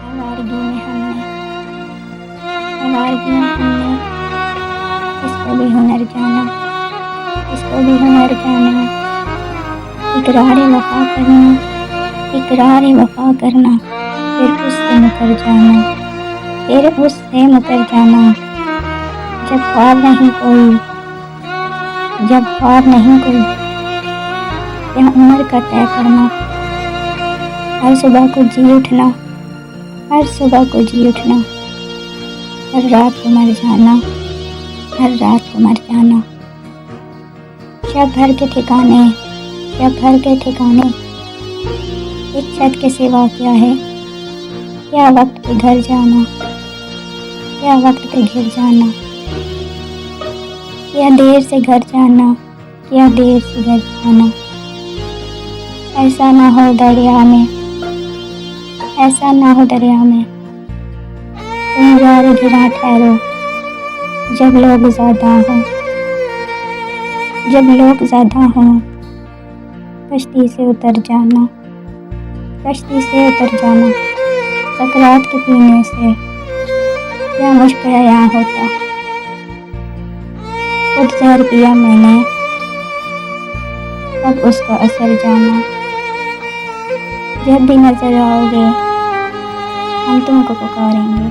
आवारगी में हमने आवारगी में हमने इसको भी हुनर जाना, इसको भी हुनर जाना। इकरार वफा करना, इकरार वफा करना, फिर उससे मुकर जाना, फिर उससे मुकर जाना। जब ख्वाब नहीं कोई, जब ख्वाब नहीं कोई, यह उम्र का तय करना। हर सुबह को जी उठना, हर सुबह को जी उठना, हर रात को मर जाना, हर रात को मर जाना। शब भर के ठिकाने, शब भर के ठिकाने, एक छत के सिवा क्या है? क्या वक्त पे घर जाना, क्या वक्त पे घिर जाना, क्या देर से घर जाना, क्या देर से घर जाना। ऐसा ना हो दरिया में, ऐसा ना हो दरिया में, तुम यार गिरा ठहरो जब लोग ज़्यादा हों, जब लोग ज़्यादा हों। कश्ती से उतर जाना, कश्ती से उतर जाना। सकरात के पीने से क्या मुझ पे हया होता। खुद जहर पिया मैंने, तब उसका असर जाना। जब भी नजर आओगे हम तुमको पुकारेंगे,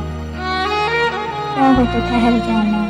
क्या हो तो ठहर जाना।